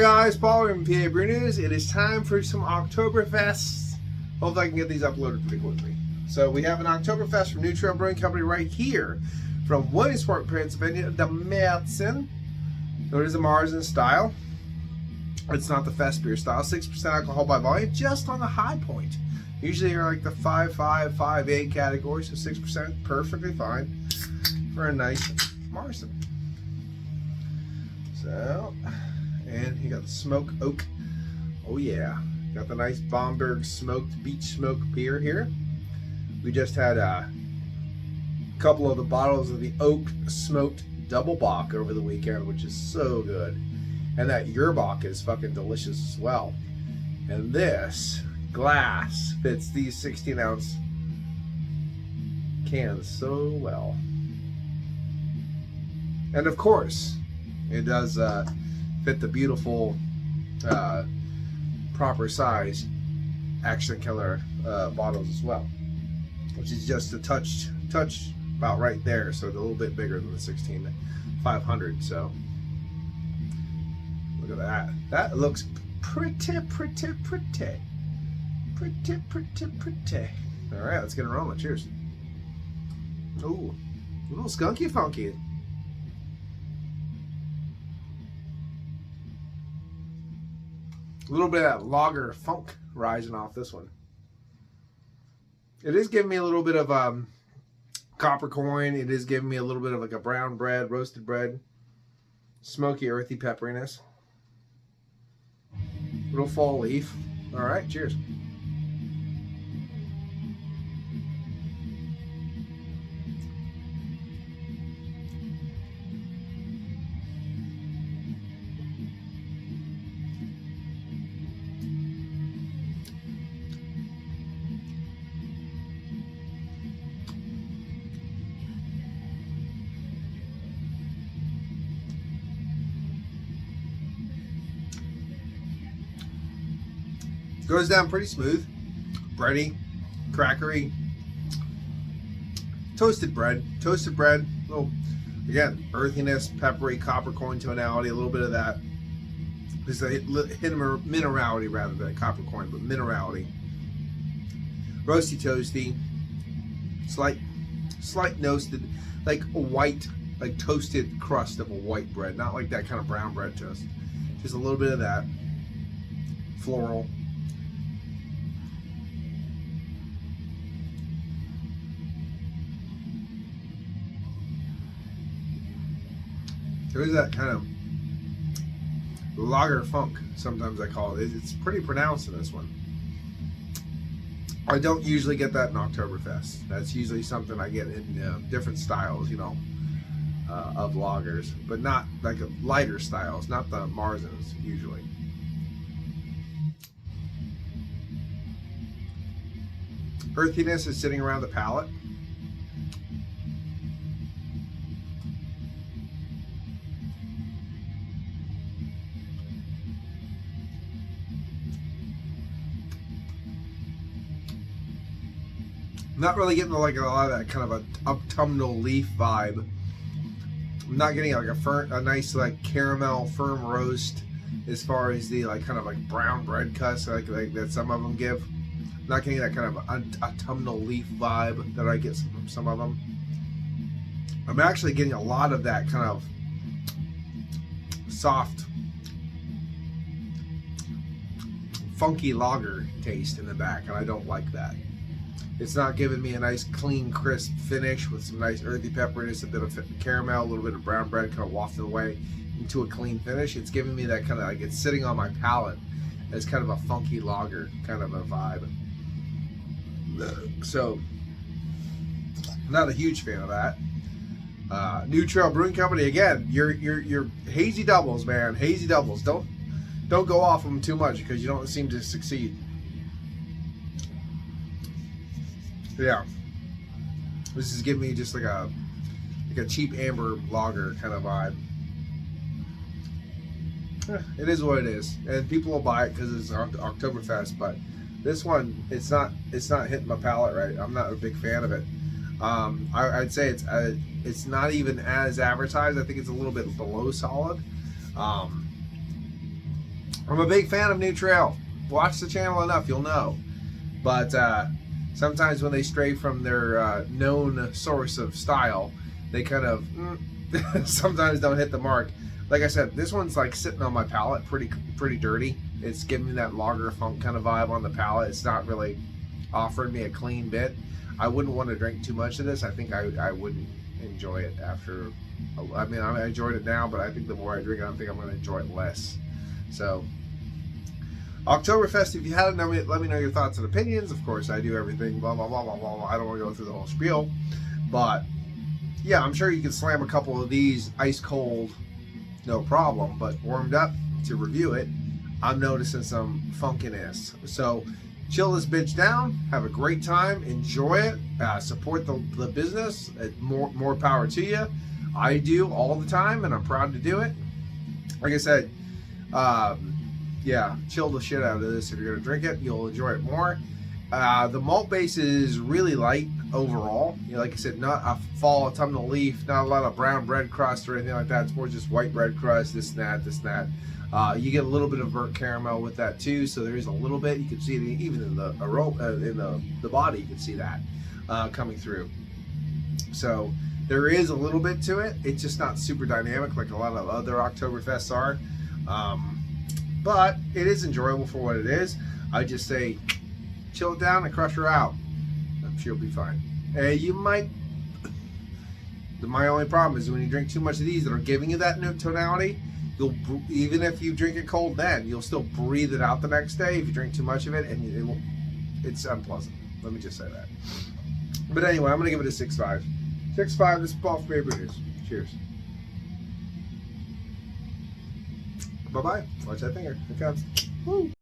Guys, Paul from PABrewNews. It is time for some Oktoberfest. Hopefully I can get these uploaded pretty quickly. So we have an Oktoberfest from New Trail Brewing Company right here from Williamsport, Pennsylvania, the Märzen. So it is a Märzen style. It's not the fest beer style. 6% alcohol by volume, just on the high point. Usually you're like the 5.5, 5.8 category, so 6% perfectly fine for a nice Märzen. So, and you got the smoke oak. Oh yeah, got the nice Bamberg smoked beach smoke beer here. We just had a couple of the bottles of the oak smoked double bock over the weekend, which is so good. And that Yerbach is fucking delicious as well. And this glass fits these 16-ounce cans so well. And of course, it does fit the beautiful proper size accent color bottles as well, which is just a touch about right there, so it's a little bit bigger than the 16500. So look at that. That looks pretty. All right, let's get it rolling. Cheers. Ooh, a little skunky funky. A little bit of that lager funk rising off this one. It is giving me a little bit of copper coin. It is giving me a little bit of like a brown bread, roasted bread, smoky, earthy pepperiness. Little fall leaf. All right, cheers. Goes down pretty smooth, bready, crackery, toasted bread, little, again, earthiness, peppery, copper coin tonality, a little bit of that. There's a hint of minerality rather than copper coin, but minerality. Roasty, toasty, slight toasted, like a white, like toasted crust of a white bread, not like that kind of brown bread toast. Just a little bit of that, floral. There's that kind of lager funk, sometimes I call it. It's pretty pronounced in this one. I don't usually get that in Oktoberfest. That's usually something I get in different styles, you know, of lagers, but not like lighter styles, not the Märzens usually. Earthiness is sitting around the palate. Not really getting like a lot of that kind of a autumnal leaf vibe. I'm not getting like a nice like caramel firm roast as far as the like kind of like brown bread cuts like that some of them give. I'm not getting that kind of autumnal leaf vibe that I get from some of them. I'm actually getting a lot of that kind of soft, funky lager taste in the back, and I don't like that. It's not giving me a nice clean crisp finish with some nice earthy pepperiness, a bit of caramel, a little bit of brown bread kind of wafted away into a clean finish. It's giving me that kind of like it's sitting on my palate as kind of a funky lager kind of a vibe. So I'm not a huge fan of that. New Trail Brewing Company, again, your hazy doubles, man, hazy doubles. Don't go off them too much because you don't seem to succeed. Yeah, this is giving me just like a cheap amber lager kind of vibe. It is what it is, and people will buy it because it's Oktoberfest. But this one, it's not hitting my palate right. I'm not a big fan of it. I'd say it's not even as advertised. I think it's a little bit below solid. I'm a big fan of New Trail. Watch the channel enough, you'll know. But sometimes when they stray from their known source of style, they kind of sometimes don't hit the mark. Like I said, this one's like sitting on my palate pretty dirty. It's giving me that lager funk kind of vibe on the palate. It's not really offering me a clean bit. I wouldn't want to drink too much of this. I think I wouldn't enjoy it after. I mean, I enjoyed it now, but I think the more I drink it, I think I'm going to enjoy it less. So, Oktoberfest, if you hadn't, let me know your thoughts and opinions. Of course, I do everything, blah, blah, blah, blah, blah, blah. I don't want to go through the whole spiel. But, yeah, I'm sure you can slam a couple of these ice cold, no problem. But warmed up to review it, I'm noticing some funkiness. So, chill this bitch down, have a great time, enjoy it, support the business. More power to you. I do all the time, and I'm proud to do it. Like I said, yeah, chill the shit out of this. If you're gonna drink it, you'll enjoy it more. The malt base is really light overall. You know, like I said, not a fall autumnal leaf, not a lot of brown bread crust or anything like that. It's more just white bread crust, this and that, this and that. You get a little bit of burnt caramel with that too, so there is a little bit. You can see it even in the aroma, in the body. You can see that coming through. So there is a little bit to it. It's just not super dynamic like a lot of other Oktoberfests are. But it is enjoyable for what it is. I just say, chill it down and crush her out. I'm sure you'll be fine. You might. My only problem is when you drink too much of these that are giving you that new tonality, even if you drink it cold then, you'll still breathe it out the next day if you drink too much of it, and it's unpleasant. Let me just say that. But anyway, I'm going to give it a 6.5. 6.5, this is Paul from PABrewNews. Cheers. Bye-bye. Watch that finger. Here it comes. Woo.